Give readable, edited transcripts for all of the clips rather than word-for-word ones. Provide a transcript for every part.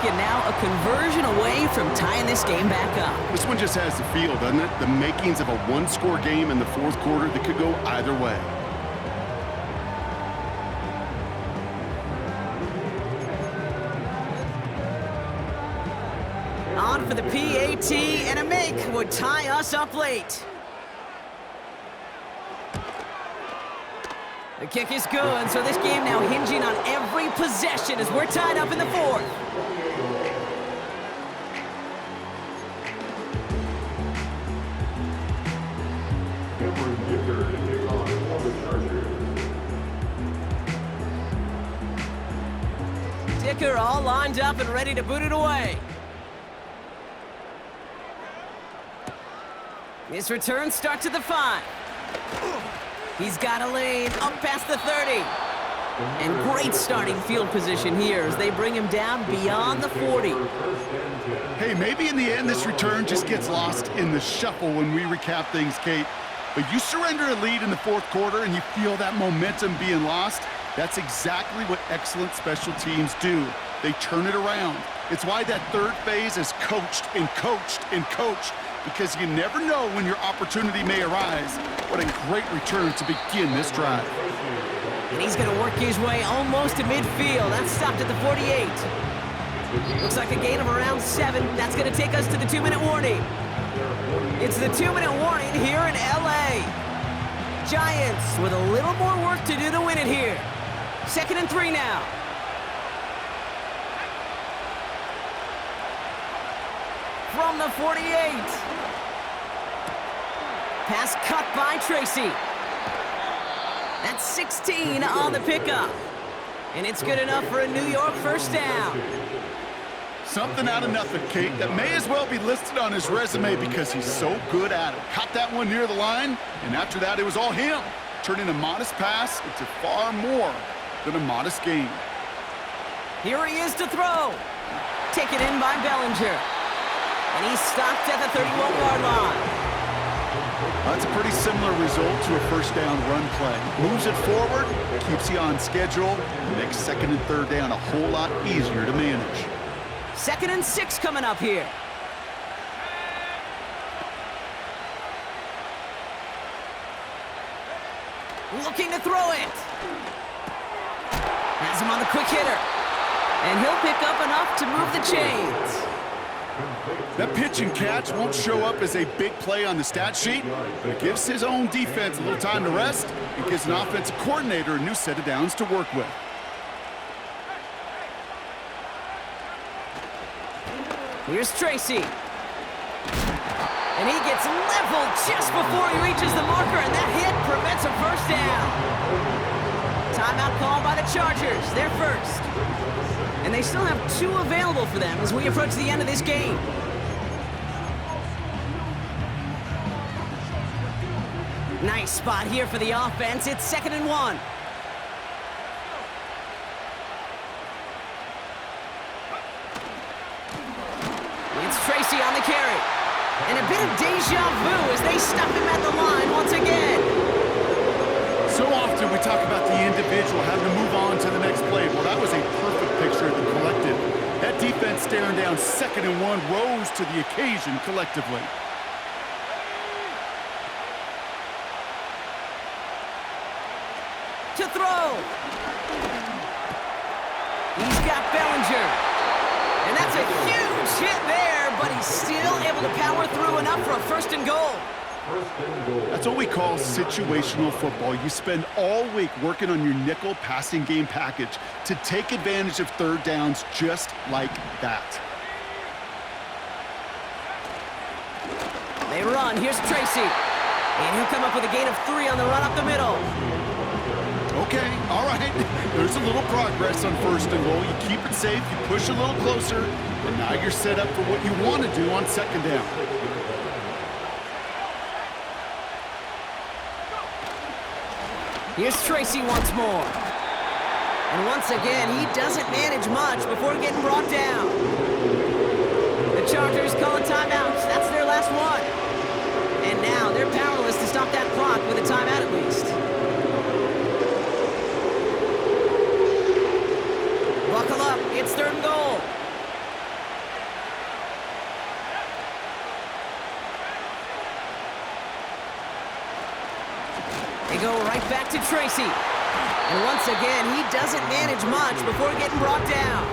and now a conversion away from tying this game back up. This one just has the feel, doesn't it? The makings of a one-score game in the fourth quarter that could go either way. On for the PAT, and a make would tie us up late. The kick is good, so this game now hinging on every possession as we're tied up in the fourth. Dicker all lined up and ready to boot it away. This return starts at the 5. He's got a lane up past the 30. And great starting field position here as they bring him down beyond the 40. Hey, maybe in the end this return just gets lost in the shuffle when we recap things, Kate. But you surrender a lead in the fourth quarter and you feel that momentum being lost. That's exactly what excellent special teams do. They turn it around. It's why that third phase is coached and coached and coached, because you never know when your opportunity may arise. What a great return to begin this drive. And he's going to work his way almost to midfield. That's stopped at the 48. Looks like a gain of around 7. That's going to take us to the 2-minute warning. It's the 2-minute warning here in LA. Giants with a little more work to do to win it here. 2nd and 3 now. From the 48. Pass cut by Tracy. That's 16 on the pickup. And it's good enough for a New York first down. Something out of nothing, Kate, that may as well be listed on his resume because he's so good at it. Caught that one near the line, and after that it was all him. Turning a modest pass into far more than a modest gain. Here he is to throw. Taken in by Bellinger. And he's stopped at the 31-yard line. That's a pretty similar result to a first down run play. Moves it forward, keeps you on schedule, makes 2nd and 3rd down a whole lot easier to manage. 2nd and 6 coming up here. Looking to throw it. Has him on the quick hitter. And he'll pick up enough to move the chains. That pitch and catch won't show up as a big play on the stat sheet, but it gives his own defense a little time to rest and gives an offensive coordinator a new set of downs to work with. Here's Tracy. And he gets leveled just before he reaches the marker, and that hit prevents a first down. Timeout called by the Chargers. They're first. And they still have 2 available for them as we approach the end of this game. Nice spot here for the offense. It's 2nd and 1. It's Tracy on the carry. And a bit of deja vu as they stop him at the line once again. So often we talk about the individual having to move on to the next play. Well, that was a perfect picture of the collective. That defense staring down 2nd and 1 rose to the occasion collectively. To throw. He's got Bellinger. And that's a huge hit there, but he's still able to power through enough for a 1st and goal. That's what we call situational football. You spend all week working on your nickel passing game package to take advantage of 3rd downs just like that. They run. Here's Tracy. And he'll come up with a gain of 3 on the run up the middle. Okay, all right. There's a little progress on 1st and goal. You keep it safe, you push a little closer, and now you're set up for what you want to do on 2nd down. Here's Tracy once more. And once again, he doesn't manage much before getting brought down. The Chargers calling timeouts. That's their last one. And now they're powerless to stop that clock with a timeout at least. Buckle up. It's 3rd and goal. They go right back to Tracy. And once again, he doesn't manage much before getting brought down.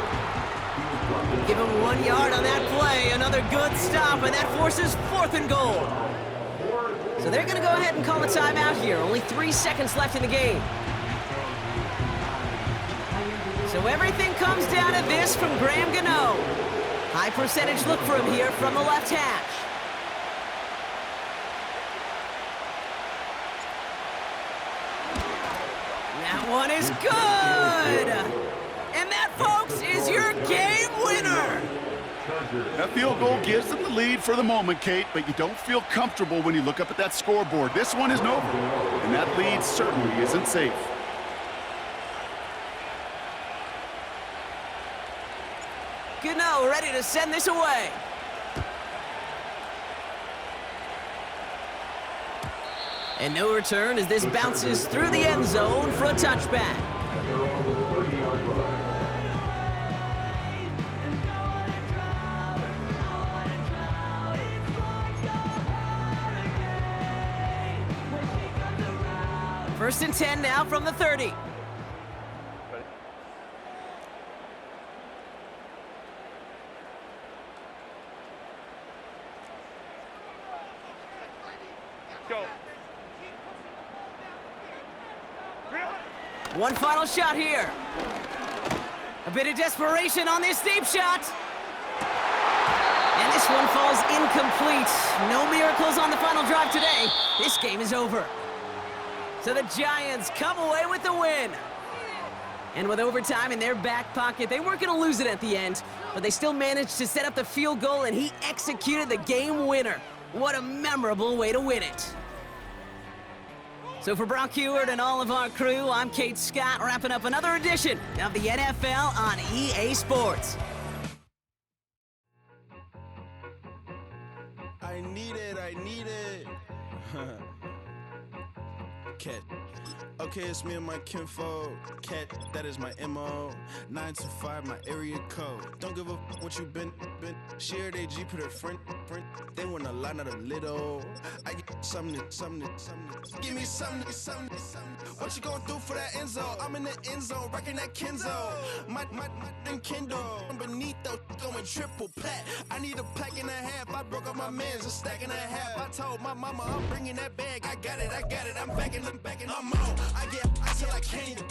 Give him 1 yard on that play. Another good stop, and that forces 4th and goal. So they're going to go ahead and call a timeout here. Only 3 seconds left in the game. So everything comes down to this from Graham Gano. High percentage look for him here from the left hash. That one is good! And that, folks, is your game winner! That field goal gives them the lead for the moment, Kate, but you don't feel comfortable when you look up at that scoreboard. This one isn't over, and that lead certainly isn't safe. Gano ready to send this away. And no return as this bounces through the end zone for a touchback. First and 10 now from the 30. Go. One final shot here. A bit of desperation on this deep shot. And this one falls incomplete. No miracles on the final drive today. This game is over. So the Giants come away with the win. And with overtime in their back pocket, they weren't going to lose it at the end, but they still managed to set up the field goal, and he executed the game winner. What a memorable way to win it. So for Brock Heward and all of our crew, I'm Kate Scott, wrapping up another edition of the NFL on EA Sports. I need it. Cat. Okay, it's me and my kinfolk. Cat, that is my MO. 925, my area code. Don't give a what you been. Shared AG, put her friend. They want a lot, not a little. I get something. Give me something. What you gonna do for that end zone? I'm in the end zone, rocking that Kenzo. My Kindle. Beneath though, going triple plat. I need a pack and a half. I broke up my man's, a stack and a half. I told my mama I'm bringing that bag. I got it. I'm backing, I'm on. I get till I can't.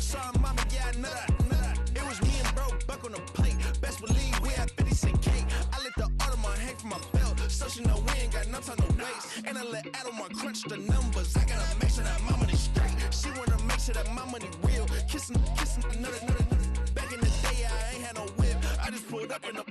Sorry, mama, yeah, I know that. It was me and bro, buck on the plate. Best believe we had 50 cent cake. I let the Audemars hang from my belt, so she know we ain't got no time to waste. And I let Audemars crunch the numbers. I gotta make sure that my money straight. She wanna make sure that my money real. Kissing, another. Back in the day, I ain't had no whip. I just pulled up in the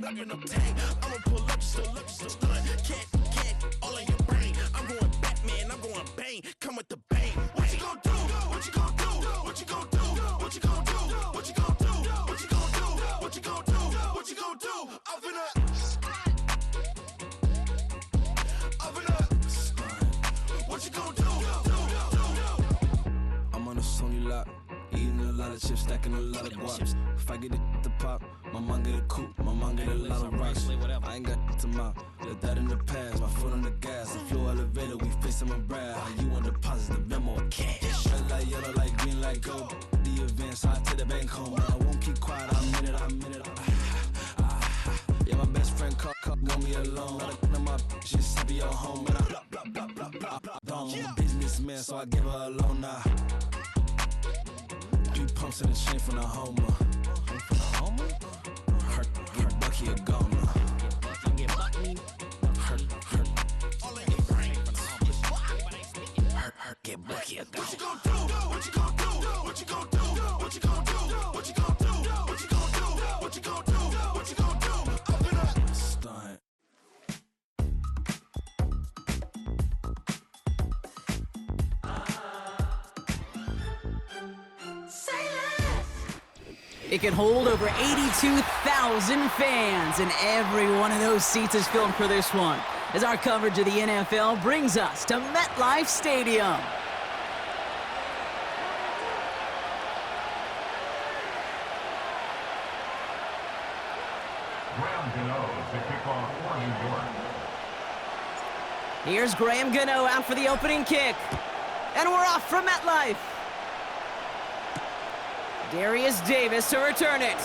tank. I'ma pull up, just stun. Cat, all in your brain. I'm going Batman, I'm going bang. Come with the bang. What you gonna do? What you gonna do? What you gonna do? What you gonna do? What you gonna do? What you gonna do? What you gonna do? What you gonna do? I'm finna. What you gonna do? I'm on a Sony lot, eating a lot of chips, stacking a lot of guaps. If I get it to pop, my mom get a coupe, my mom get a lot of rocks. I ain't got to mouth, let that in the past. My foot on the gas, I flew elevator, we facing my brad. How you on deposit the memo cash? Red light, yellow light, green light, go. The events, I take the bank home. I won't keep quiet, I'm in it. Yeah, my best friend called, want me alone. None of my bitches, I be at home. And I blah. I'm a businessman, so I give her a loan now. 3 pumps in the chain from the Homer. Her Bucky a goner. Her get Bucky a goner. What you gonna do? What you gonna do? What you gonna do? What you gonna do? What you gonna do? What you gonna do? What you gonna do? What you gonna do? I'm finna stunt. It can hold over 82,000 fans, and every one of those seats is filled for this one, as our coverage of the NFL brings us to MetLife Stadium. Graham Gano to kick off for New York. Here's Graham Gano out for the opening kick. And we're off from MetLife. Darius Davis to return it.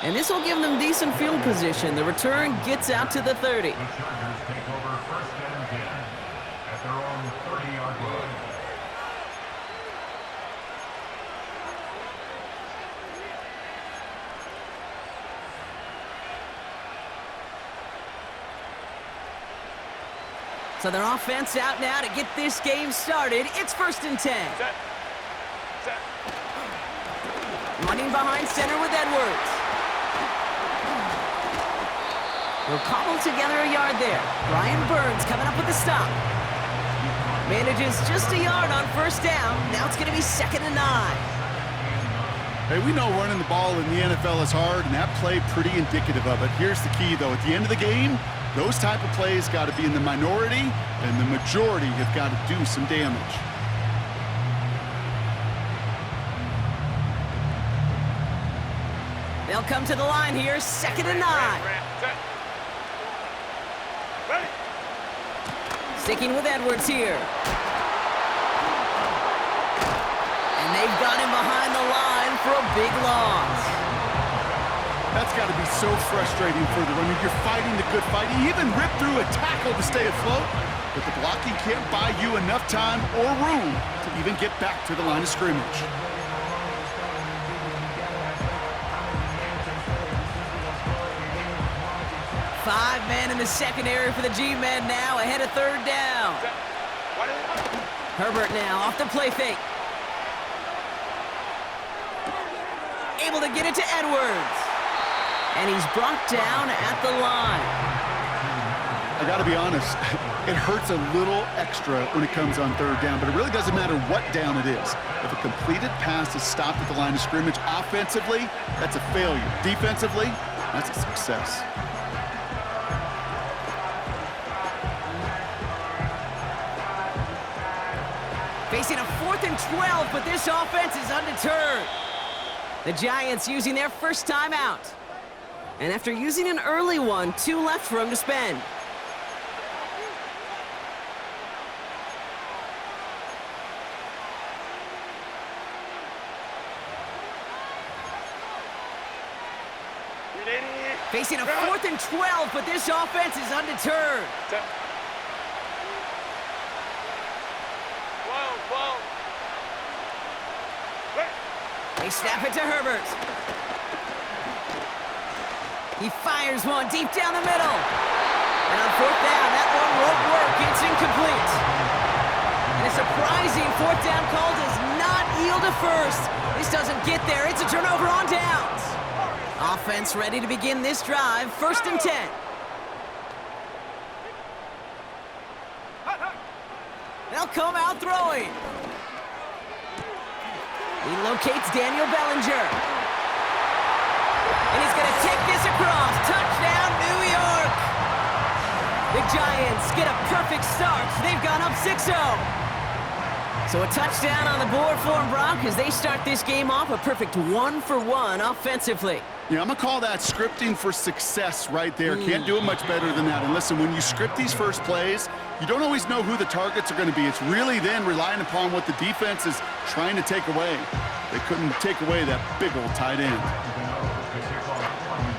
And this will give them decent field position. The return gets out to the 30. The Chargers take over 1st and 10 at their own 30-yard line. So their offense out now to get this game started. It's 1st and 10. Running behind center with Edwards. He'll cobble together a yard there. Brian Burns coming up with the stop. Manages just a yard on 1st down. Now it's going to be 2nd and 9. Hey, we know running the ball in the NFL is hard, and that play pretty indicative of it. Here's the key, though. At the end of the game, those type of plays got to be in the minority, and the majority have got to do some damage. They'll come to the line here, 2nd and 9. Sticking with Edwards here. And they've got him behind the line for a big loss. That's got to be so frustrating for the runner. You're fighting the good fight. He even ripped through a tackle to stay afloat, but the blocking can't buy you enough time or room to even get back to the line of scrimmage. Five men in the secondary for the G-men now, ahead of 3rd down. Herbert now off the play fake. Able to get it to Edwards. And he's brought down at the line. I got to be honest, it hurts a little extra when it comes on 3rd down, but it really doesn't matter what down it is. If a completed pass is stopped at the line of scrimmage, offensively, that's a failure. Defensively, that's a success. Facing a 4th and 12, but this offense is undeterred. The Giants using their first timeout. And after using an early one, 2 left for them to spend. Facing a 4th and 12, but this offense is undeterred. They snap it to Herbert. He fires one deep down the middle. And on 4th down, that one won't work. It's incomplete. And a surprising 4th down call does not yield a 1st. This doesn't get there. It's a turnover on downs. Offense ready to begin this drive. 1st and 10. They'll come out throwing. He locates Daniel Bellinger. And he's going to take this across. Touchdown, New York. The Giants get a perfect start. They've gone up 6-0. So a touchdown on the board for them, Brock, as they start this game off a perfect 1-for-1 offensively. Yeah, I'm going to call that scripting for success right there. Can't do it much better than that. And listen, when you script these first plays, you don't always know who the targets are going to be. It's really then relying upon what the defense is trying to take away. They couldn't take away that big old tight end.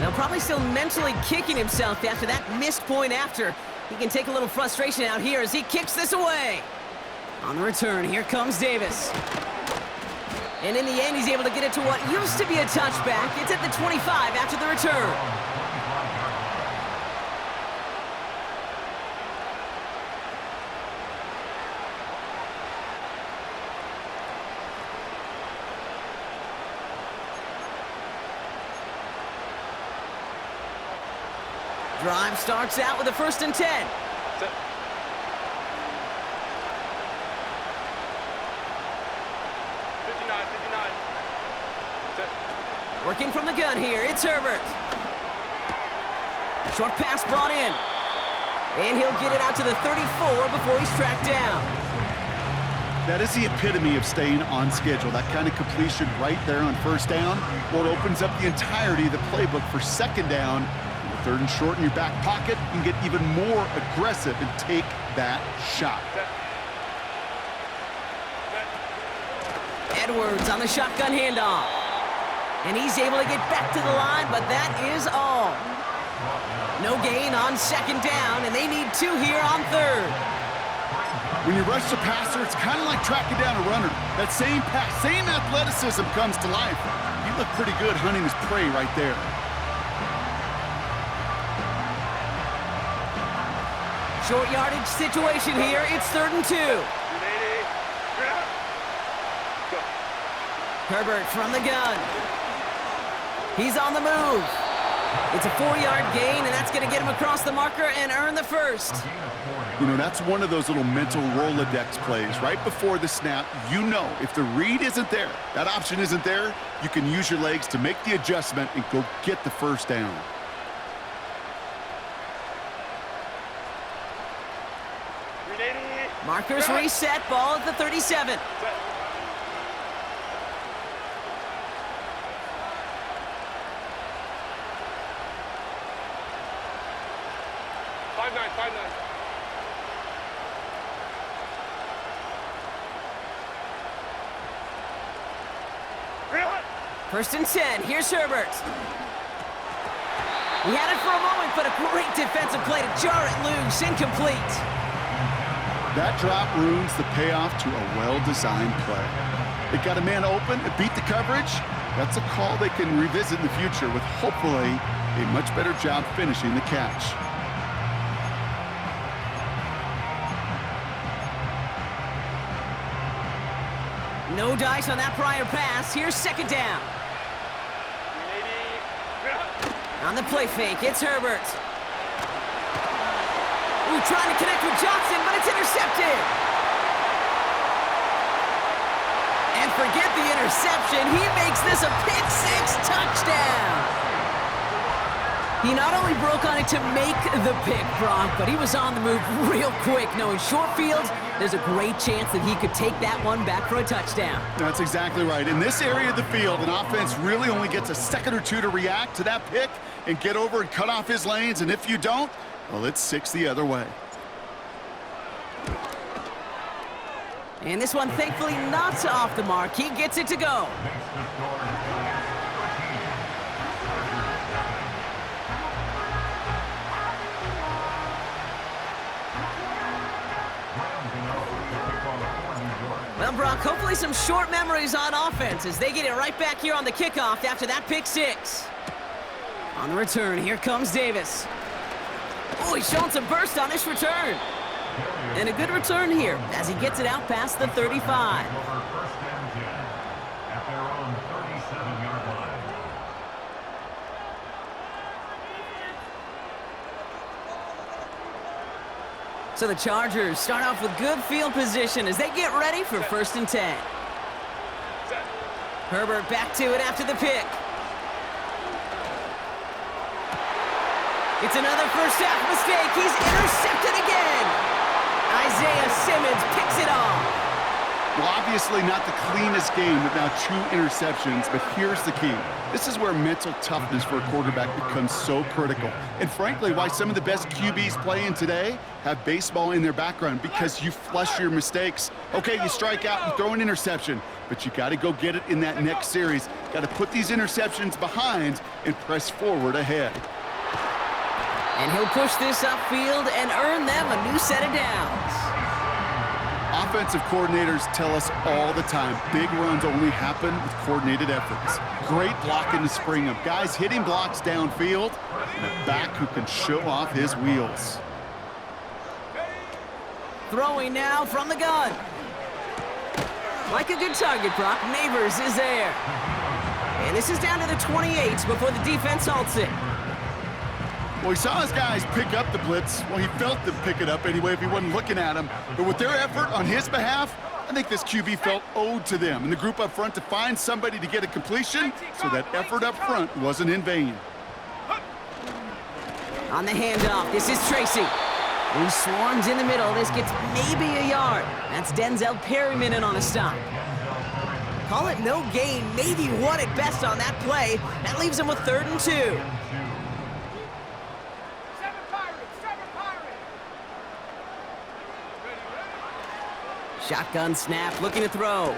Now probably still mentally kicking himself after that missed point after. He can take a little frustration out here as he kicks this away. On the return, here comes Davis. And in the end, he's able to get it to what used to be a touchback. It's at the 25 after the return. Drive starts out with a 1st and 10. Working from the gun here, it's Herbert. Short pass brought in. And he'll get it out to the 34 before he's tracked down. That is the epitome of staying on schedule. That kind of completion right there on 1st down. Well, it opens up the entirety of the playbook for 2nd down. With 3rd and short in your back pocket, you can get even more aggressive and take that shot. Edwards on the shotgun handoff. And he's able to get back to the line, but that is all. No gain on second down, and they need 2 here on third. When you rush the passer, it's kind of like tracking down a runner. That same pass, same athleticism comes to life. He looked pretty good hunting his prey right there. Short yardage situation here. It's 3rd and 2. Herbert from the gun. He's on the move. It's a 4-yard gain, and that's going to get him across the marker and earn the first. You know, that's one of those little mental Rolodex plays. Right before the snap, you know if the read isn't there, that option isn't there, you can use your legs to make the adjustment and go get the first down. Markers reset, ball at the 37. First and 10, here's Herbert. He had it for a moment, but a great defensive play to jar it loose, incomplete. That drop ruins the payoff to a well-designed play. It got a man open, it beat the coverage. That's a call they can revisit in the future with hopefully a much better job finishing the catch. No dice on that prior pass. Here's second down. On the play fake, it's Herbert. Ooh, trying to connect with Johnson, but it's intercepted. And forget the interception. He makes this a pick-6 touchdown. He not only broke on it to make the pick, Brock, but he was on the move real quick, knowing short field, there's a great chance that he could take that one back for a touchdown. That's exactly right. In this area of the field, an offense really only gets a second or two to react to that pick and get over and cut off his lanes, and if you don't, well, it's 6 the other way. And this one, thankfully, not off the mark. He gets it to go. Well, Brock, hopefully some short memories on offense as they get it right back here on the kickoff after that pick-6. On the return, here comes Davis. Oh, he's showing some burst on this return. And a good return here as he gets it out past the 35. So the Chargers start off with good field position as they get ready for 1st and 10. Herbert back to it after the pick. It's another first half mistake. He's intercepted again. Isaiah Simmons picks it off. Well, obviously not the cleanest game with now 2 interceptions, but here's the key. This is where mental toughness for a quarterback becomes so critical. And frankly, why some of the best QBs playing today have baseball in their background, because you flush your mistakes. Okay, you strike out and throw an interception, but you got to go get it in that next series. Got to put these interceptions behind and press forward ahead. And he'll push this upfield and earn them a new set of downs. Offensive coordinators tell us all the time, big runs only happen with coordinated efforts. Great blocking to spring them. Guys hitting blocks downfield, and a back who can show off his wheels. Throwing now from the gun. Like a good target, Brock. Neighbors is there. And this is down to the 28 before the defense halts it. Well, he saw his guys pick up the blitz. Well, he felt them pick it up anyway if he wasn't looking at him. But with their effort on his behalf, I think this QB felt owed to them and the group up front to find somebody to get a completion, so that effort up front wasn't in vain. On the handoff, this is Tracy. He swarms in the middle. This gets maybe a yard. That's Denzel Perryman in on a stop. Call it no gain, maybe one at best on that play. That leaves him with 3rd and 2. Shotgun snap, looking to throw.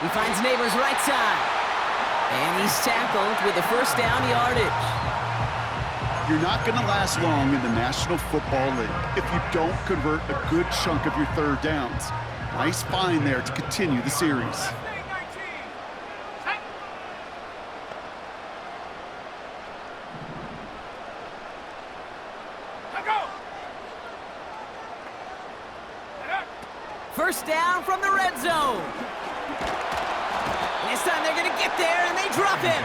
He finds neighbors right side. And he's tackled with the first down yardage. You're not going to last long in the National Football League if you don't convert a good chunk of your third downs. Nice find there to continue the series. First down from the red zone. This time they're going to get there, and they drop him.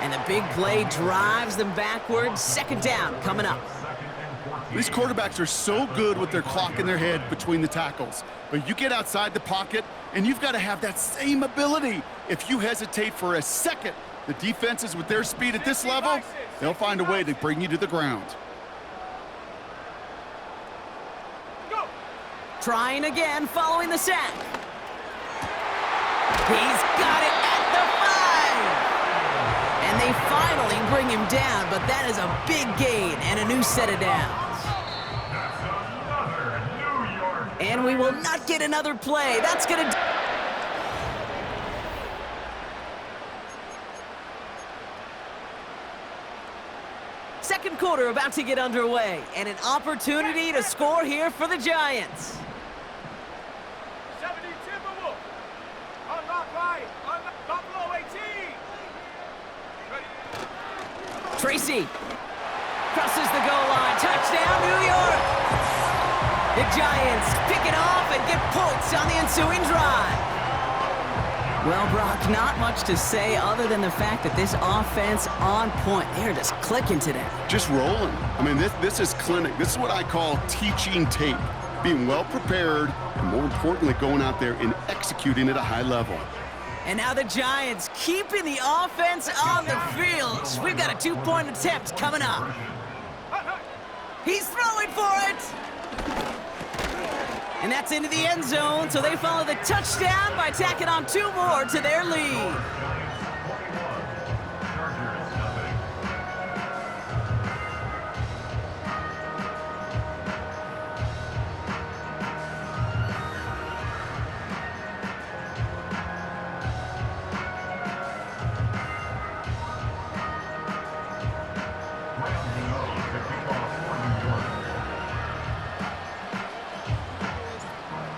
And the big play drives them backwards. Second down coming up. These quarterbacks are so good with their clock in their head between the tackles. But you get outside the pocket, and you've got to have that same ability. If you hesitate for a second, the defenses with their speed at this level, they'll find a way to bring you to the ground. Trying again following the sack. He's got it at the 5. And they finally bring him down, but that is a big gain and a new set of downs. And we will not get another play. That's going to... Second quarter about to get underway, and an opportunity to score here for the Giants. Tracy crosses the goal line. Touchdown, New York! The Giants pick it off and get points on the ensuing drive. Well, Brock, not much to say other than the fact that this offense on point. They're just clicking today. Just rolling. I mean, this is clinic. This is what I call teaching tape. Being well prepared, and more importantly, going out there and executing at a high level. And now the Giants keeping the offense on the field. We've got a 2-point attempt coming up. He's throwing for it. And that's into the end zone, so they follow the touchdown by tacking on 2 more to their lead.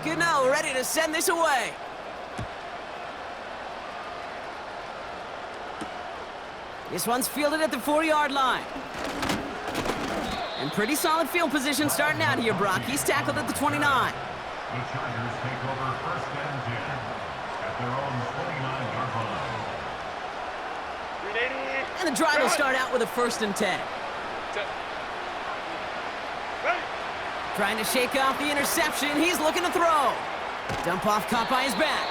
Gano ready to send this away. This one's fielded at the 4-yard line. And pretty solid field position starting out here, Brock. He's tackled at the 29. The Chargers take over first and 10 at their own 29-yard line. And the drive will start out with a 1st and 10. Trying to shake off the interception. He's looking to throw. Dump off caught by his back.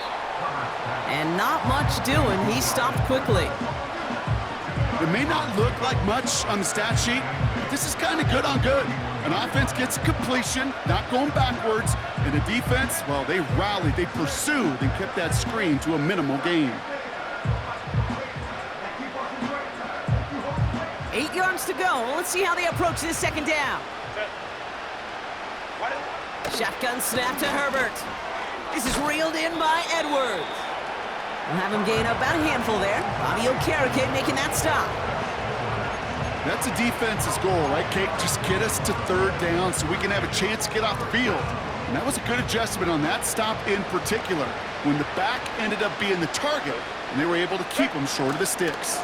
And not much doing. He stopped quickly. It may not look like much on the stat sheet, but this is kind of good on good. An offense gets a completion, not going backwards, and the defense, well, they rallied, they pursued, and kept that screen to a minimal gain. 8 yards to go. Let's see how they approach this second down. Shotgun snap to Herbert. This is reeled in by Edwards. We'll have him gain about a handful there. Bobby Okereke making that stop. That's a defense's goal, right, Kate? Just get us to 3rd down so we can have a chance to get off the field. And that was a good adjustment on that stop in particular, when the back ended up being the target, and they were able to keep him short of the sticks.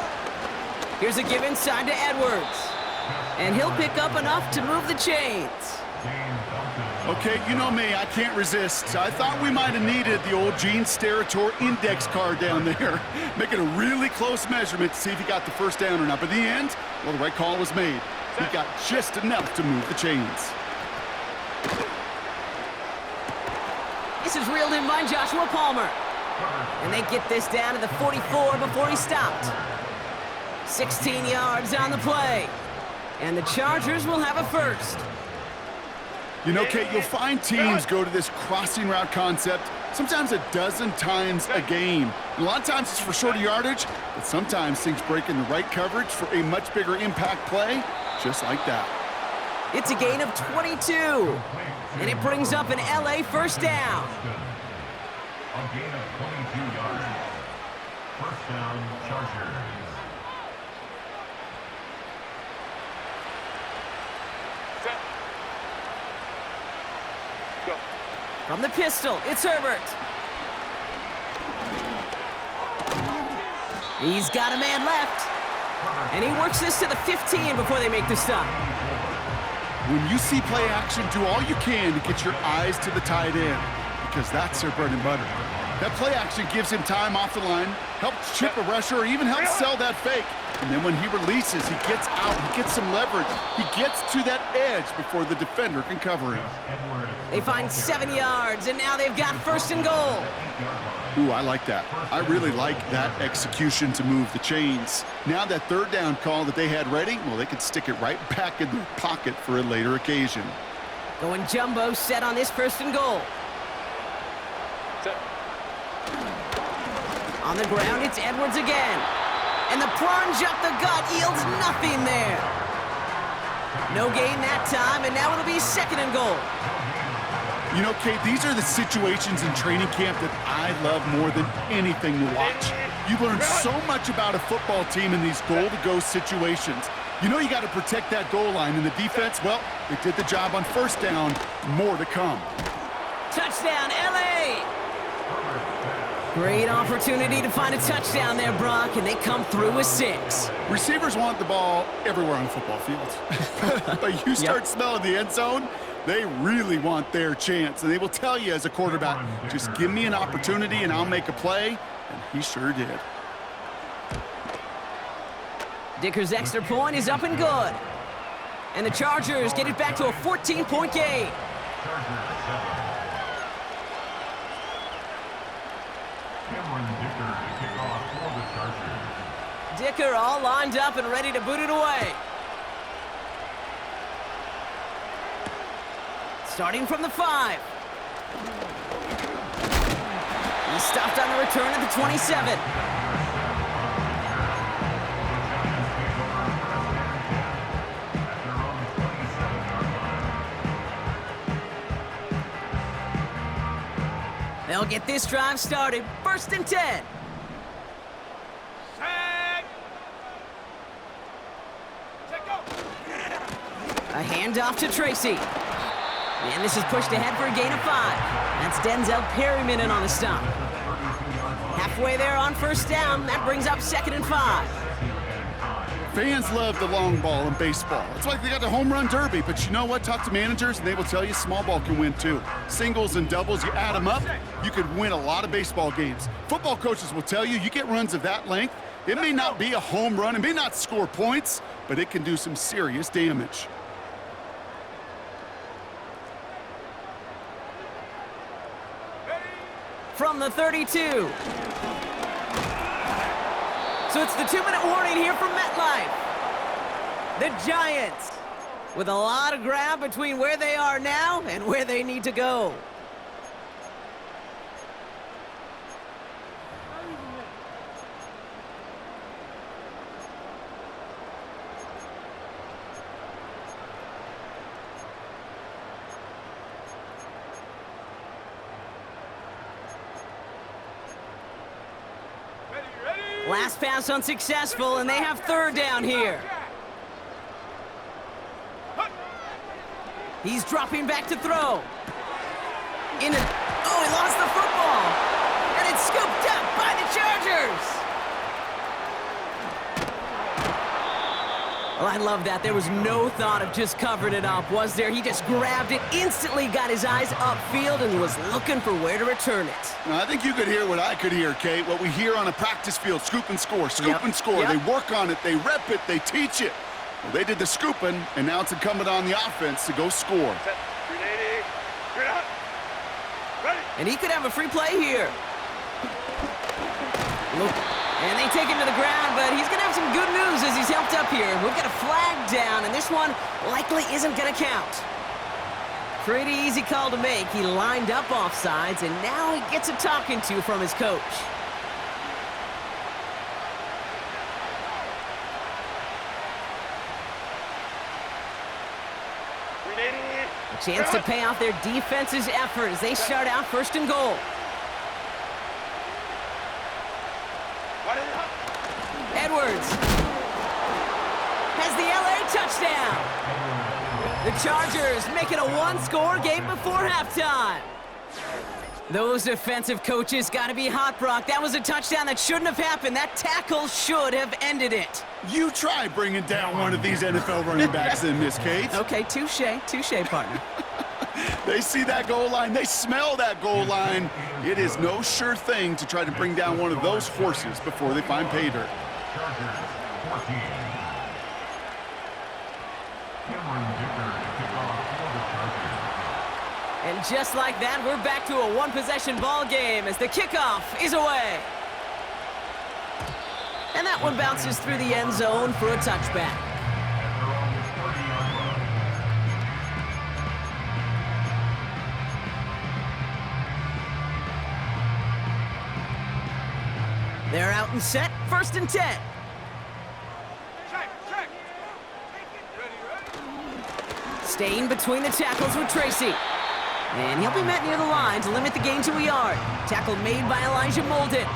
Here's a give inside to Edwards. And he'll pick up enough to move the chains. Okay, you know me, I can't resist. I thought we might have needed the old Gene Steratore index card down there, making a really close measurement to see if he got the first down or not. But in the end, well, the right call was made. He got just enough to move the chains. This is reeled in by Joshua Palmer. And they get this down to the 44 before he stopped. 16 yards on the play. And the Chargers will have a first. You know, Kate, you'll find teams go to this crossing route concept sometimes a dozen times a game. And a lot of times it's for shorter yardage, but sometimes things break in the right coverage for a much bigger impact play, just like that. It's a gain of 22, and it brings up an LA first down. A gain of 22 yards. First down, Chargers. From the pistol, it's Herbert. He's got a man left. And he works this to the 15 before they make the stop. When you see play action, do all you can to get your eyes to the tight end, because that's their bread and butter. That play action gives him time off the line, helps chip a rusher, or even helps sell that fake. And then when he releases, he gets out, he gets some leverage. He gets to that edge before the defender can cover him. They find 7 yards, and now they've got first and goal. Ooh, I like that. I really like that execution to move the chains. Now that third down call that they had ready, well, they can stick it right back in their pocket for a later occasion. Going jumbo set on this first and goal. On the ground, it's Edwards again. And the plunge up the gut yields nothing there. No gain that time, and now it'll be second and goal. You know, Kate, these are the situations in training camp that I love more than anything to watch. You learn so much about a football team in these goal-to-go situations. You know you got to protect that goal line, and the defense, well, they did the job on first down. More to come. Touchdown, L.A.! Great opportunity to find a touchdown there, Brock, and they come through with 6. Receivers want the ball everywhere on the football field. But you start smelling the end zone, they really want their chance. And they will tell you as a quarterback, just give me an opportunity and I'll make a play. And he sure did. Dicker's extra point is up and good. And the Chargers get it back to a 14-point game. Dicker all lined up and ready to boot it away. Starting from the 5. He's stopped on the return at the 27. They'll get this drive started. First and 10. A handoff to Tracy. And this is pushed ahead for a gain of 5. That's Denzel Perryman in on the stop. Halfway there on first down. That brings up second and 5. Fans love the long ball in baseball. It's like they got the home run derby, but you know what? Talk to managers, and they will tell you small ball can win too. Singles and doubles, you add them up, you could win a lot of baseball games. Football coaches will tell you, you get runs of that length, it may not be a home run, it may not score points, but it can do some serious damage. From the 32. So it's the 2-minute warning here from MetLife. The Giants with a lot of ground between where they are now and where they need to go. Last pass unsuccessful, and they have third down here. He's dropping back to throw. He lost the football. And it's scooped up by the Chargers. Well, I love that. There was no thought of just covering it up, was there? He just grabbed it, instantly got his eyes upfield, and was looking for where to return it. Now, I think you could hear what I could hear, Kate. What we hear on a practice field, scoop and score, scoop and score. They work on it, they rep it, they teach it. Well, they did the scooping, and now it's incumbent on the offense to go score. And he could have a free play here. Look. And they take him to the ground, but he's going to have some good news as he's helped up here. We've got a flag down, and this one likely isn't going to count. Pretty easy call to make. He lined up offsides, and now he gets a talking to from his coach. A chance to pay off their defense's effort as they start out first and goal. Edwards has the LA touchdown. The Chargers make it a one-score game before halftime. Those defensive coaches got to be hot, Brock. That was a touchdown that shouldn't have happened. That tackle should have ended it. You try bringing down one of these NFL running backs in, Miss Kate. Okay, touche, partner. They see that goal line. They smell that goal line. It is no sure thing to try to bring down one of those horses before they find pay dirt. Chargers 14. Cameron Dicker to kick off for the Chargers. And just like that, we're back to a one-possession ball game as the kickoff is away. And that one bounces through the end zone for a touchback. At their own 30-yard line. They're out and set, 1st and 10. Check. Staying between the tackles with Tracy. And he'll be met near the line to limit the gain to a yard. Tackle made by Elijah Molden.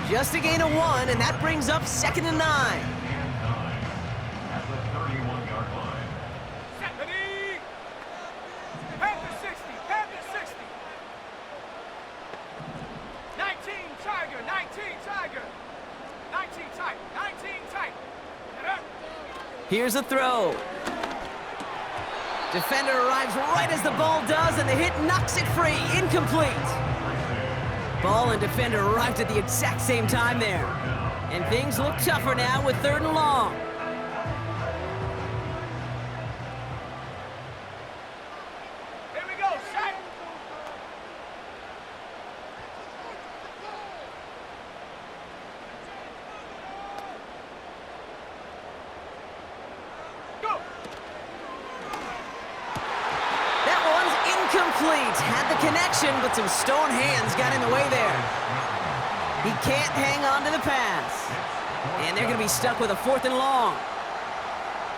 Just a gain of 1, and that brings up 2nd and 9. At the 31-yard line. Ready? Panther 60. 19 Tiger. 19 tight. Here's a throw. Defender arrives right as the ball does, and the hit knocks it free. Incomplete. Ball and defender arrived at the exact same time there. And things look tougher now with 3rd and long. Here we go, set. Go. That one's incomplete. Had the connection, but some stone hands got in the way there. He can't hang on to the pass. And they're going to be stuck with a 4th and long.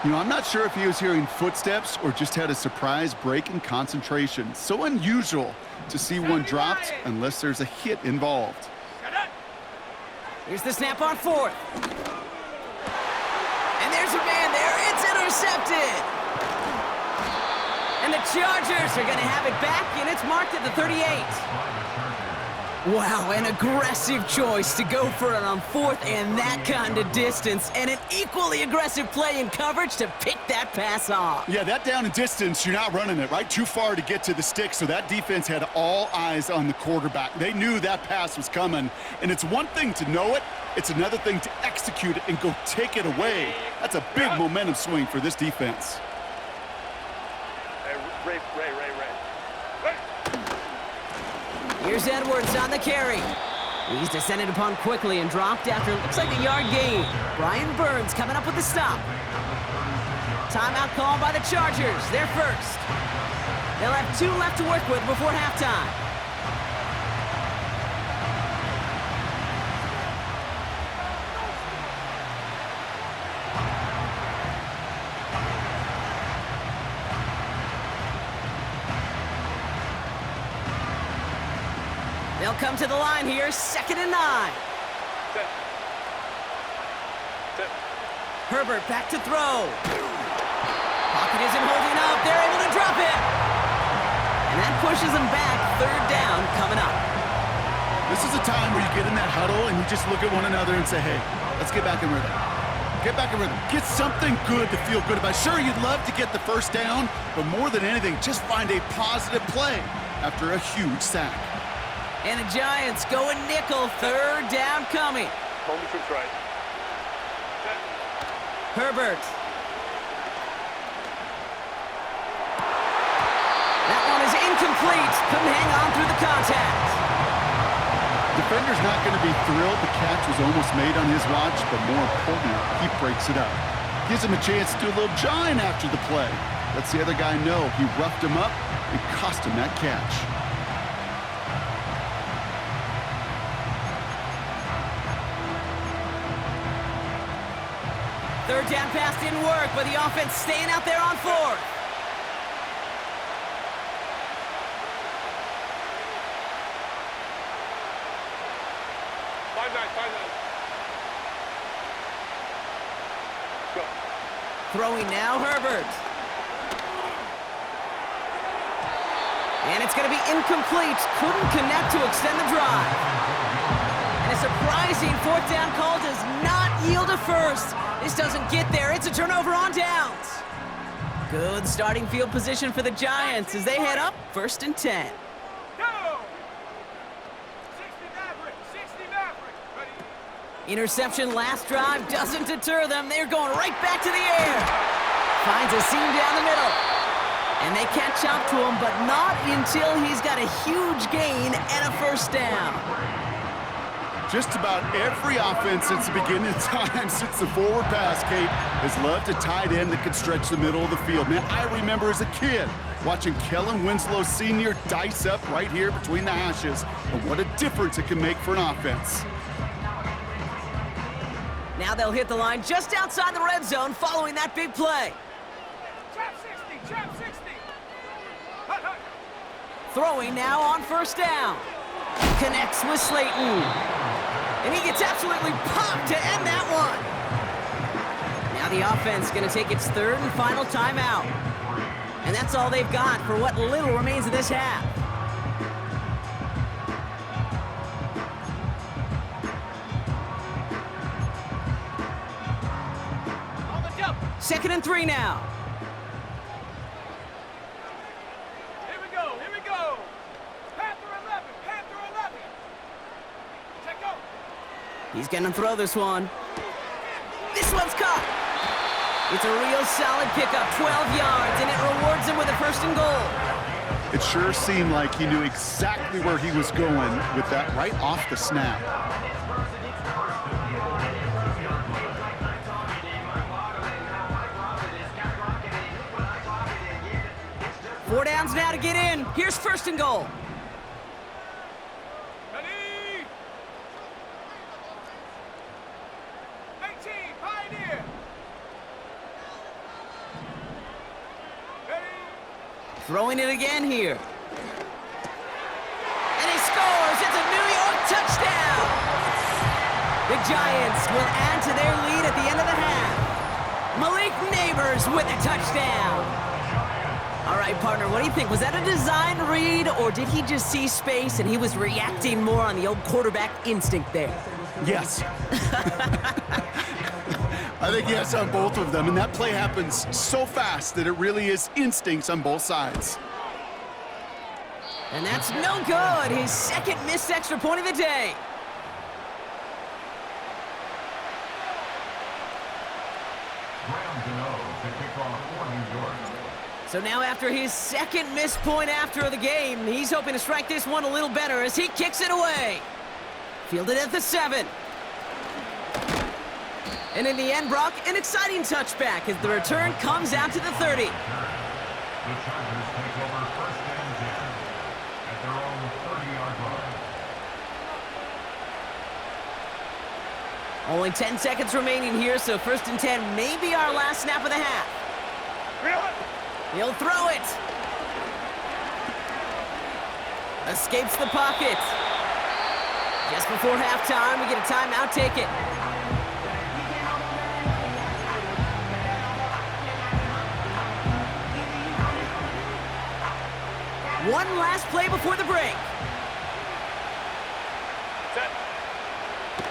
You know, I'm not sure if he was hearing footsteps or just had a surprise break in concentration. So unusual to see one dropped unless there's a hit involved. Here's the snap on 4th. And there's a man there. It's intercepted. And the Chargers are going to have it back, and it's marked at the 38. Wow, an aggressive choice to go for it on 4th and that kind of distance, and an equally aggressive play in coverage to pick that pass off. Yeah, that down and distance, you're not running it, right? Too far to get to the stick, so that defense had all eyes on the quarterback. They knew that pass was coming, and it's one thing to know it, it's another thing to execute it and go take it away. That's a big momentum swing for this defense. Ray. Here's Edwards on the carry. He's descended upon quickly and dropped after it looks like a yard gain. Brian Burns coming up with the stop. Timeout called by the Chargers. They're first. They'll have 2 left to work with before halftime. They'll come to the line here, 2nd and 9. Herbert back to throw. Pocket isn't holding up. They're able to drop it. And that pushes them back. 3rd down coming up. This is a time where you get in that huddle and you just look at one another and say, hey, let's get back in rhythm. Get back in rhythm. Get something good to feel good about. Sure, you'd love to get the 1st down, but more than anything, just find a positive play after a huge sack. And the Giants going nickel. 3rd down coming. Home to right. Herbert. That one is incomplete. Couldn't hang on through the contact. Defender's not going to be thrilled the catch was almost made on his watch, but more importantly, he breaks it up. Gives him a chance to do a little jawing after the play. Lets the other guy know he roughed him up and cost him that catch. Third down pass didn't work, but the offense staying out there on 4th. Go. Throwing now, Herbert. And it's going to be incomplete. Couldn't connect to extend the drive. And a surprising fourth down call does not yield a first. This doesn't get there. It's a turnover on downs. Good starting field position for the Giants as they head up 1st and 10. Go! 60 Maverick, 60 Maverick. Ready? Interception last drive doesn't deter them. They're going right back to the air. Finds a seam down the middle. And they catch up to him, but not until he's got a huge gain and a first down. Just about every offense since the beginning of time, since the forward pass, Kate, has loved a tight end that can stretch the middle of the field. Man, I remember as a kid watching Kellen Winslow Sr. dice up right here between the hashes. And what a difference it can make for an offense. Now they'll hit the line just outside the red zone following that big play. Trap 60, trap 60. Hut, hut. Throwing now on first down. Connects with Slayton. And he gets absolutely popped to end that one. Now the offense going to take its 3rd and final timeout. And that's all they've got for what little remains of this half. On the jump. 2nd and 3 now. Here we go, here we go. Panther 11, Panther 11. Check go. He's going to throw this one. This one's caught. It's a real solid pickup, 12 yards, and it rewards him with a 1st and goal. It sure seemed like he knew exactly where he was going with that right off the snap. Four downs now to get in. Here's 1st and goal. Ready? 19, Pioneer. Ready? Throwing it again here. And he scores. It's a New York touchdown. The Giants will add to their lead at the end of the half. Malik Neighbors with a touchdown. All right, partner, what do you think? Was that a design read, or did he just see space and he was reacting more on the old quarterback instinct there? Yes. I think yes on both of them, and that play happens so fast that it really is instincts on both sides. And that's no good. His 2nd missed extra point of the day. Rams and O to kick off for New York. So now after his 2nd missed point after the game, he's hoping to strike this one a little better as he kicks it away. Fielded at the 7. And in the end, Brock, an exciting touchback as the return comes out to the 30. The Chargers take over 1st and 10 at their own 30-yard line. Only 10 seconds remaining here, so 1st and 10 may be our last snap of the half. He'll throw it. Escapes the pocket. Just before halftime, we get a timeout. Take it. One last play before the break. Set.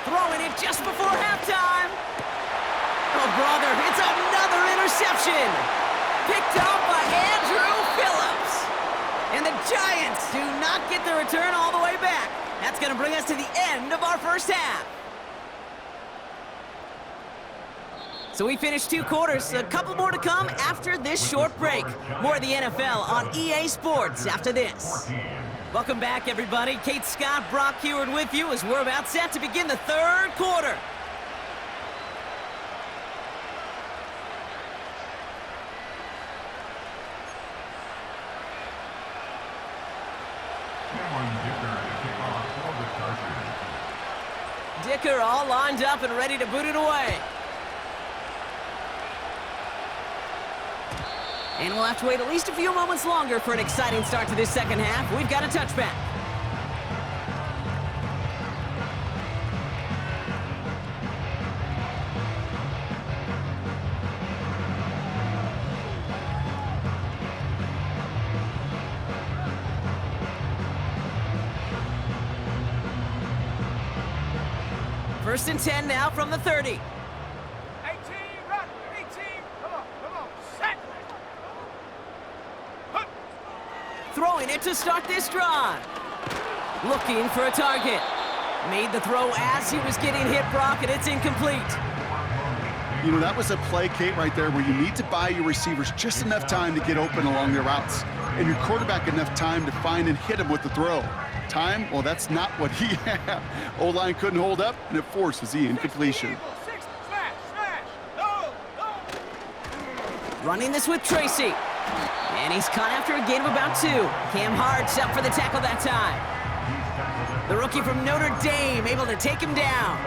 Throwing it just before halftime. Oh, brother, it's another interception. Picked up by Andrew Phillips. And the Giants do not get the return all the way back. That's going to bring us to the end of our first half. So we finished 2 quarters. A couple more to come after this short break. More of the NFL on EA Sports after this. Welcome back, everybody. Kate Scott, Brock Heward with you as we're about set to begin the 3rd quarter. Dicker all lined up and ready to boot it away. And we'll have to wait at least a few moments longer for an exciting start to this 2nd half. We've got a touchback. First and 10 now from the 30. 18, run. 18, come on, set. Hup. Throwing it to start this drive. Looking for a target. Made the throw as he was getting hit, Brock, and it's incomplete. You know, that was a play, Kate, right there where you need to buy your receivers just enough time to get open along their routes, and your quarterback enough time to find and hit him with the throw. Time, well, that's not what he had. O-line couldn't hold up, and it forces the incompletion. Six, smash. No. Running this with Tracy. And he's caught after a gain of about 2. Cam Hart's up for the tackle that time. The rookie from Notre Dame able to take him down.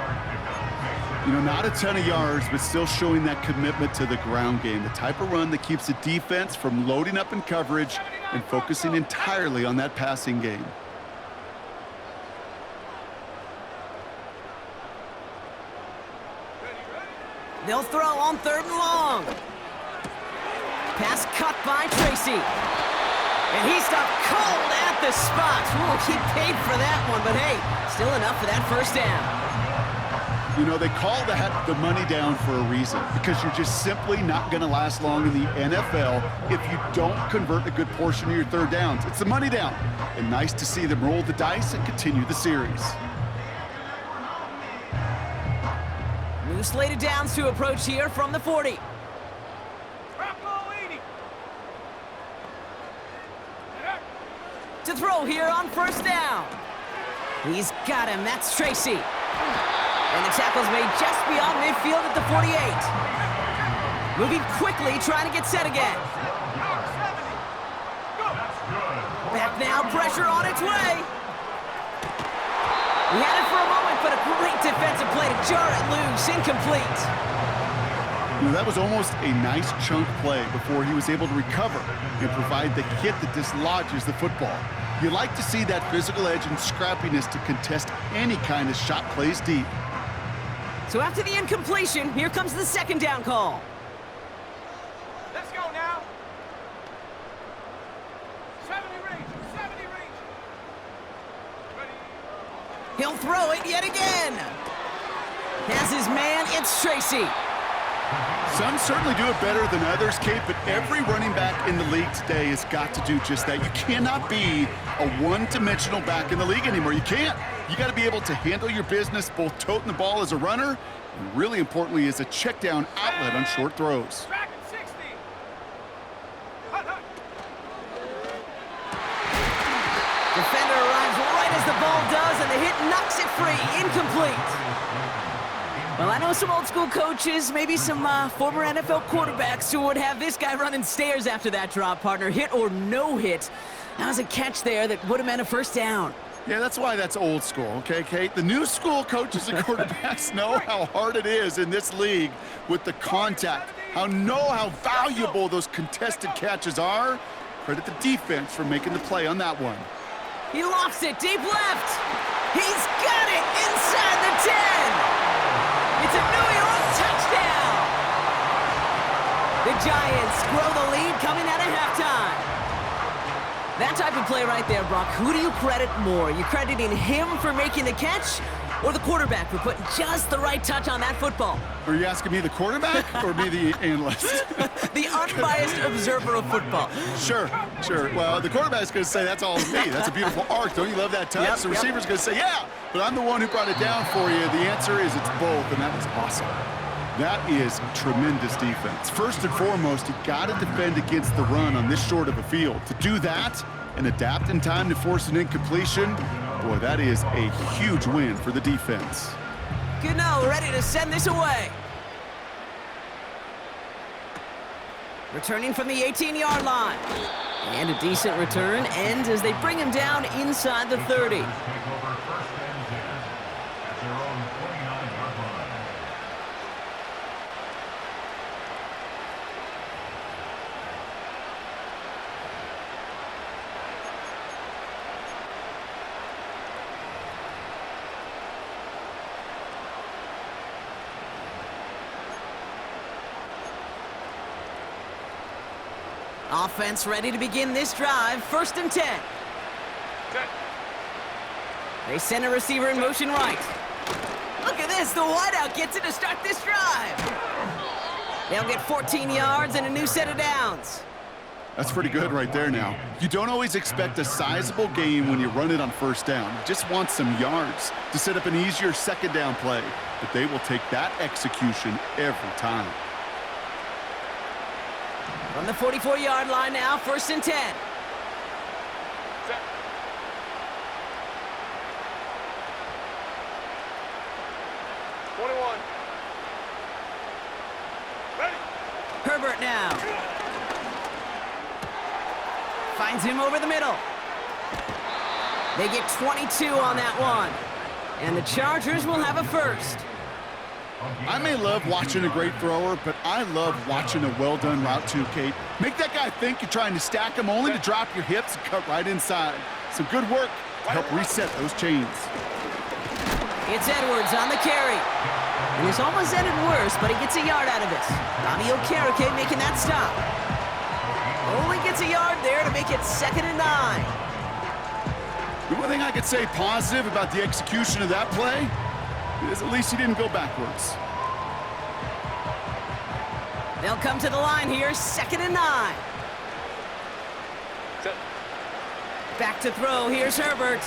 You know, not a ton of yards, but still showing that commitment to the ground game. The type of run that keeps the defense from loading up in coverage and focusing entirely on that passing game. They'll throw on 3rd and long. Pass cut by Tracy. And he stopped cold at the spot. Ooh, he paid for that one, but hey, still enough for that first down. You know, they call that the money down for a reason, because you're just simply not going to last long in the NFL if you don't convert a good portion of your 3rd downs. It's the money down. And nice to see them roll the dice and continue the series. New slated downs to approach here from the 40. To throw here on first down. He's got him. That's Tracy. And the tackle's made just beyond midfield at the 48. Moving quickly, trying to get set again. Back now, pressure on its way. He had it for a moment, but a great defensive play to jar it loose. Incomplete. You know, that was almost a nice chunk play before he was able to recover and provide the hit that dislodges the football. You like to see that physical edge and scrappiness to contest any kind of shot plays deep. So after the incompletion, here comes the 2nd down call. Let's go now. 70 range. Ready. He'll throw it yet again. Has his man, it's Tracy. Some certainly do it better than others, Kate, but every running back in the league today has got to do just that. You cannot be a one-dimensional back in the league anymore. You can't. You got to be able to handle your business, both toting the ball as a runner, and really importantly, as a check-down outlet on short throws. Tracking 60. Hut. Defender arrives right as the ball does, and the hit knocks it free. Incomplete. Well, I know some old-school coaches, maybe some former NFL quarterbacks who would have this guy running stairs after that drop, partner. Hit or no hit. That was a catch there that would have meant a first down. Yeah, that's why that's old school, okay, Kate? The new school coaches and quarterbacks know how hard it is in this league with the contact, how valuable those contested catches are. Credit the defense for making the play on that one. He lofts it deep left. He's got it inside the 10. It's a New York touchdown. The Giants grow the lead coming out of halftime. That type of play right there, Brock, who do you credit more? You crediting him for making the catch or the quarterback for putting just the right touch on that football? Are you asking me the quarterback or me the analyst? The unbiased observer of football. Sure. Well, the quarterback's going to say that's all me. That's a beautiful arc. Don't you love that touch? The receiver's going to say, yeah, but I'm the one who brought it down for you. The answer is it's both, and that was awesome. That is tremendous defense. First and foremost, you got to defend against the run on this short of a field. To do that and adapt in time to force an incompletion, boy, that is a huge win for the defense. Gano ready to send this away. Returning from the 18-yard line. And a decent return ends as they bring him down inside the 30. Offense ready to begin this drive. First and 10. They send a receiver in motion right. Look at is! The wideout gets it to start this drive. They'll get 14 yards and a new set of downs. That's pretty good right there now. You don't always expect a sizable gain when you run it on first down. You just want some yards to set up an easier second down play. But they will take that execution every time. From the 44-yard line now, 1st and 10. Set. 21. Ready. Herbert now. Finds him over the middle. They get 22 on that one. And the Chargers will have a first. I may love watching a great thrower, but I love watching a well-done route too, Kate. Make that guy think you're trying to stack him only to drop your hips and cut right inside. Some good work to help reset those chains. It's Edwards on the carry. And this almost ended worse, but he gets a yard out of it. Bobby Okereke making that stop. Only gets a yard there to make it 2nd and 9. The one thing I could say positive about the execution of that play is at least he didn't go backwards. They'll come to the line here, 2nd and 9. Set. Back to throw, here's Herbert.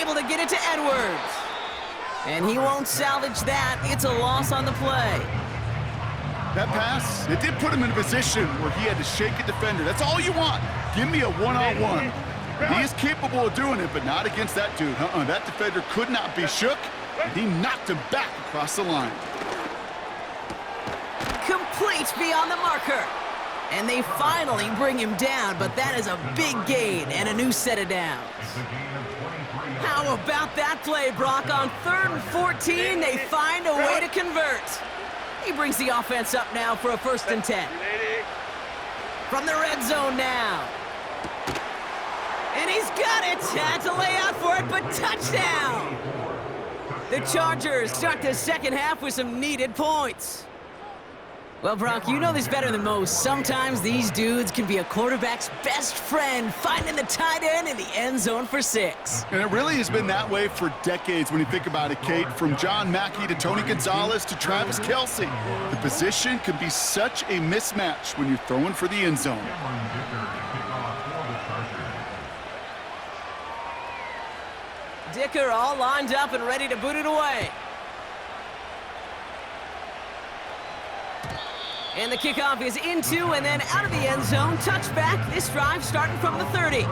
Able to get it to Edwards. And he won't salvage that. It's a loss on the play. That pass, it did put him in a position where he had to shake a defender. That's all you want. Give me a one-on-one. He is capable of doing it, but not against that dude. That defender could not be shook, and he knocked him back across the line. Complete beyond the marker. And they finally bring him down, but that is a big gain and a new set of downs. How about that play, Brock? On 3rd and 14, they find a way to convert. He brings the offense up now for a 1st and 10. From the red zone now. And he's got it. Had to lay out for it, but touchdown. The Chargers start the second half with some needed points. Well, Brock, you know this better than most. Sometimes these dudes can be a quarterback's best friend, finding the tight end in the end zone for 6. And it really has been that way for decades when you think about it, Kate. From John Mackey to Tony Gonzalez to Travis Kelce. The position can be such a mismatch when you're throwing for the end zone. Dicker all lined up and ready to boot it away. And the kickoff is into and then out of the end zone. Touchback. This drive starting from the 30.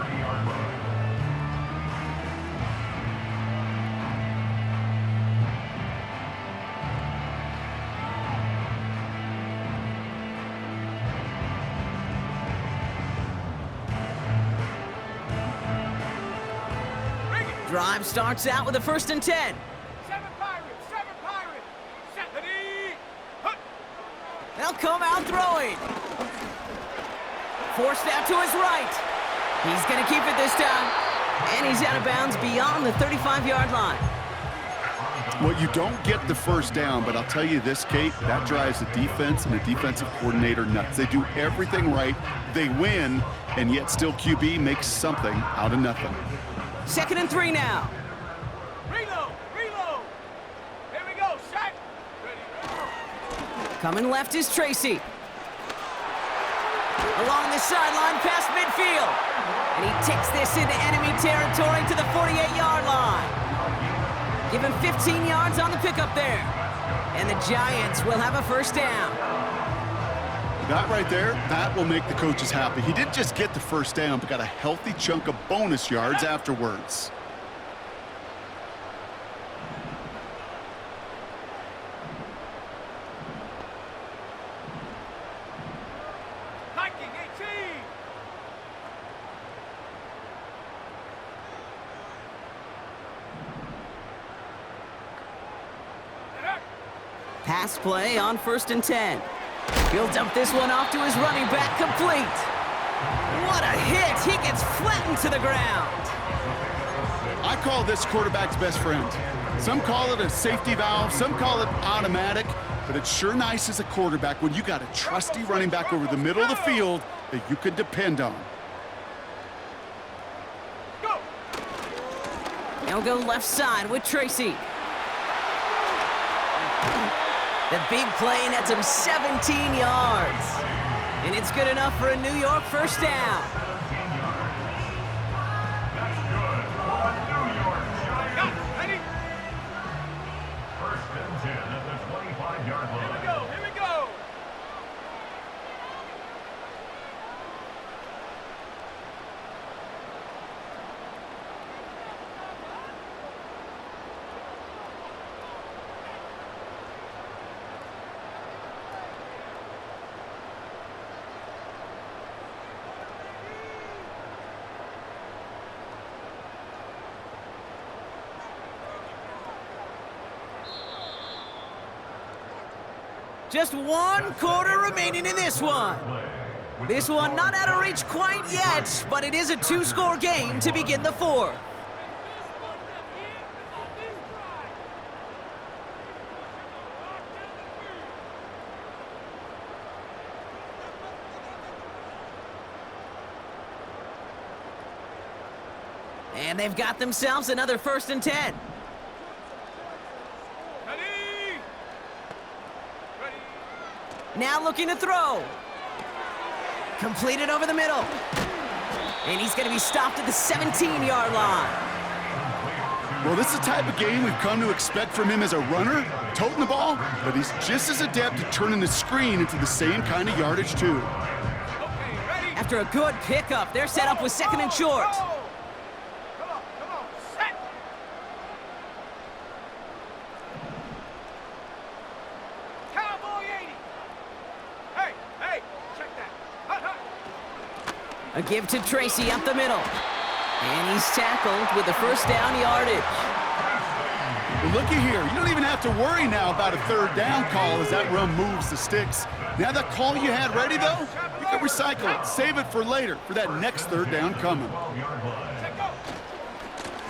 Drive starts out with a 1st and 10. 7 Pirates. 7 Pirates. Set. Ready. Hut. They'll come out throwing. Forced out to his right. He's going to keep it this time. And he's out of bounds beyond the 35-yard line. Well, you don't get the first down, but I'll tell you this, Kate, that drives the defense and the defensive coordinator nuts. They do everything right. They win, and yet still QB makes something out of nothing. 2nd and 3 now. Reload. Reload. Here we go. Shot. Ready. Coming left is Tracy. Along the sideline past midfield. And he takes this into enemy territory to the 48-yard line. Give him 15 yards on the pickup there. And the Giants will have a 1st down. That right there, that will make the coaches happy. He didn't just get the first down, but got a healthy chunk of bonus yards afterwards. Hiking 18. Pass play on 1st and 10. He'll dump this one off to his running back, complete. What a hit! He gets flattened to the ground. I call this quarterback's best friend. Some call it a safety valve, some call it automatic, but it's sure nice as a quarterback when you got a trusty running back over the middle of the field that you can depend on. Go. He'll go left side with Tracy. The big play nets him 17 yards. And it's good enough for a New York first down. That's good for a New York Giants. Ready? First and 10 at the 25-yard line. Here we go. Here we go. Just one quarter remaining in this one. This one not out of reach quite yet, but it is a two-score game to begin the fourth. And they've got themselves another first and 10. Ready? Ready? Now looking to throw. Completed over the middle. And he's going to be stopped at the 17-yard line. Well, this is the type of game we've come to expect from him as a runner, toting the ball, but he's just as adept at turning the screen into the same kind of yardage, too. Okay, ready? After a good pickup, they're set up with second and short. Go! Come on, set! Cowboy 80! Hey, check that. Hut, hut. A give to Tracy up the middle. And he's tackled with the first down yardage. Well, looky here. You don't even have to worry now about a third down call as that run moves the sticks. Now that call you had ready, though, you can recycle it. Save it for later for that next third down coming.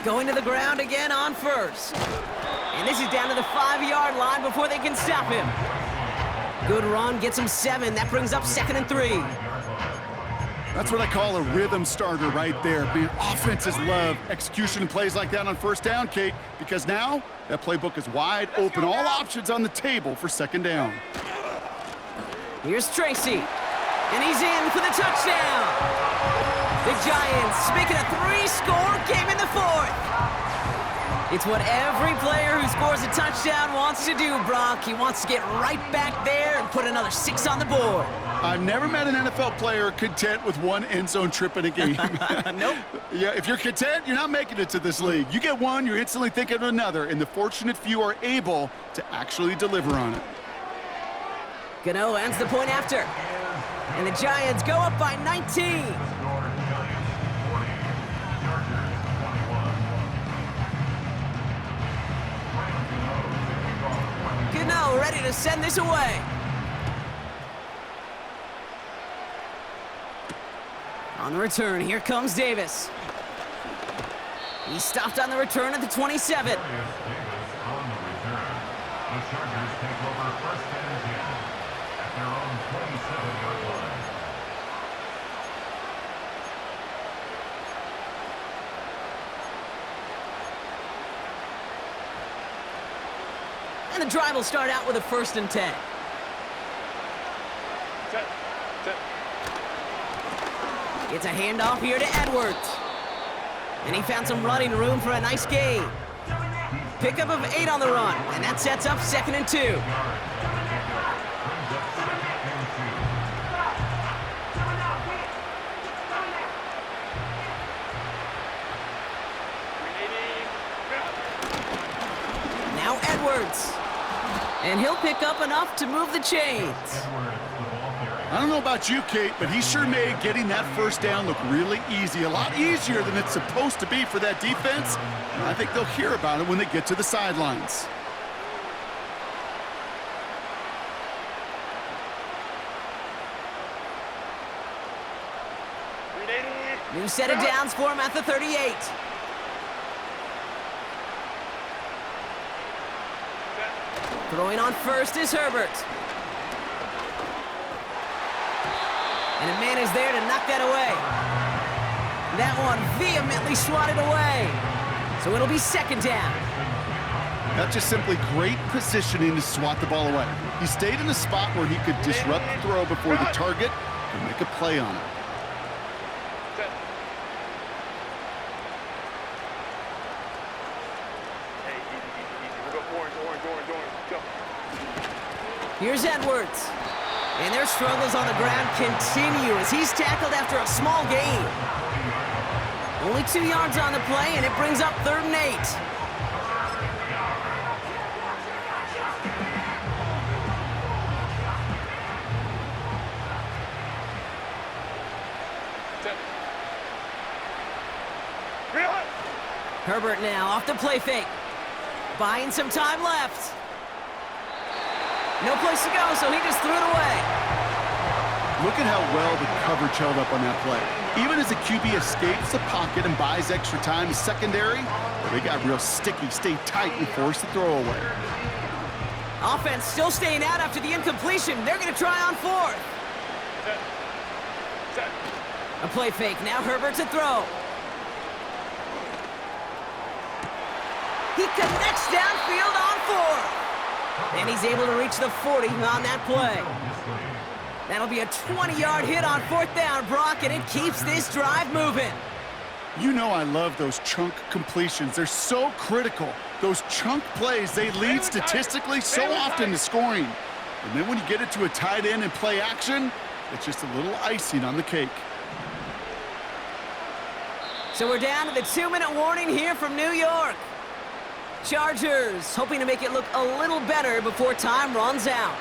Going to the ground again on first. And this is down to the 5-yard line before they can stop him. Good run, gets him 7. That brings up second and 3. That's what I call a rhythm starter right there. Man, offenses love execution and plays like that on first down, Kate, because now that playbook is wide open. All options on the table for second down. Here's Tracy. And he's in for the touchdown. The Giants make it a 3-score game in the fourth. It's what every player who scores a touchdown wants to do, Brock. He wants to get right back there and put another 6 on the board. I've never met an NFL player content with one end zone trip in a game. Nope. Yeah, if you're content, you're not making it to this league. You get one, you're instantly thinking of another, and the fortunate few are able to actually deliver on it. Gano ends the point after. And the Giants go up by 19. Gano ready to send this away. On the return, here comes Davis. He stopped on the return at the 27. Davis on the return. The Chargers take over first and 10 at their own 27-yard line. And the drive will start out with a first and 10. Set. It's a handoff here to Edwards. And he found some running room for a nice gain. Pickup of 8 on the run, and that sets up second and 2. Now Edwards. And he'll pick up enough to move the chains. I don't know about you, Kate, but he sure made getting that first down look really easy. A lot easier than it's supposed to be for that defense. And I think they'll hear about it when they get to the sidelines. New set of downs for him at the 38. Throwing on first is Herbert. And a man is there to knock that away. That one vehemently swatted away. So it'll be second down. That's just simply great positioning to swat the ball away. He stayed in a spot where he could disrupt the throw before the target and make a play on it. Here's Edwards. And their struggles on the ground continue as he's tackled after a small gain. Only 2 yards on the play, and it brings up 3rd and 8. Herbert now off the play fake. Buying some time left. No place to go, so he just threw it away. Look at how well the coverage held up on that play. Even as the QB escapes the pocket and buys extra time, secondary, they got real sticky, stayed tight, and forced the throw away. Offense still staying out after the incompletion. They're going to try on 4th. A play fake. Now Herbert to throw. He connects downfield on 4th. And he's able to reach the 40 on that play. That'll be a 20-yard hit on 4th down, Brock, and it keeps this drive moving. You know I love those chunk completions. They're so critical. Those chunk plays, they lead statistically so often to scoring. And then when you get it to a tight end and play action, it's just a little icing on the cake. So we're down to the 2-minute warning here from New York. Chargers hoping to make it look a little better before time runs out.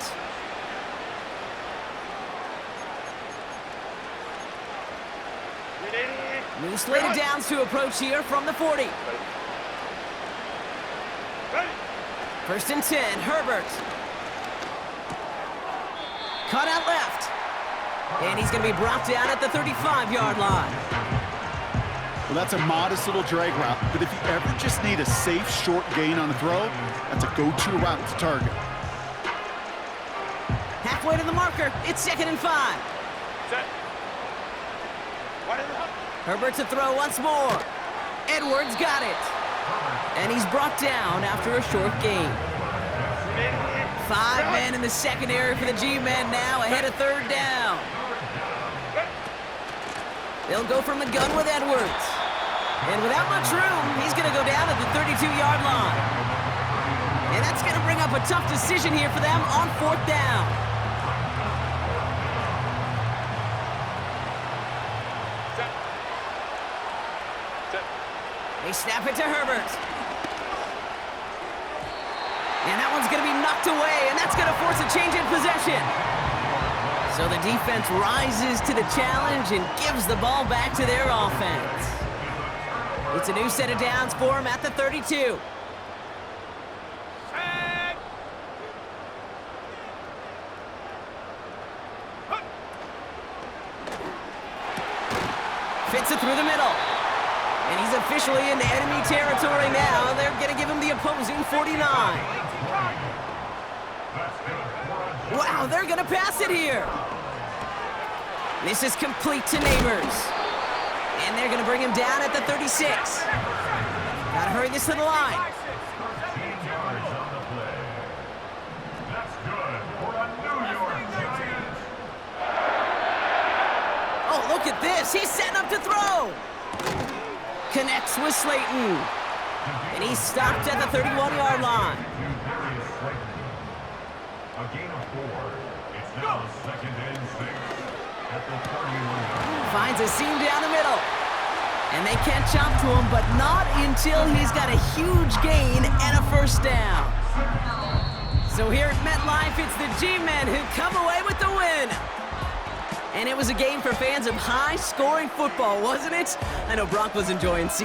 New slate of downs to approach here from the 40. 1st and 10, Herbert. Cut out left. And he's going to be brought down at the 35-yard line. Well, that's a modest little drag route, but if you ever just need a safe, short gain on a throw, that's a go-to route to target. Halfway to the marker, it's 2nd and 5. Herbert to throw once more. Edwards got it. And he's brought down after a short gain. 5 men in the secondary for the G-men now ahead of 3rd down. They'll go from the gun with Edwards. And without much room, he's going to go down at the 32-yard line. And that's going to bring up a tough decision here for them on 4th down. They snap it to Herbert. And that one's going to be knocked away, and that's going to force a change in possession. So the defense rises to the challenge and gives the ball back to their offense. It's a new set of downs for him at the 32. Fits it through the middle. And he's officially in enemy territory now. They're going to give him the opposing 49. Wow, they're going to pass it here. This is complete to Neighbors. And they're going to bring him down at the 36. Got to hurry this to the line. Oh, look at this. He's setting up to throw. Connects with Slayton. And he's stopped at the 31-yard line. A gain of 4. It's now 2nd and 6 at the 31-yard. Finds a seam down the middle. And they catch up to him, but not until he's got a huge gain and a 1st down. So here at MetLife, it's the G-men who come away with the win. And it was a game for fans of high-scoring football, wasn't it? I know Brock was enjoying seeing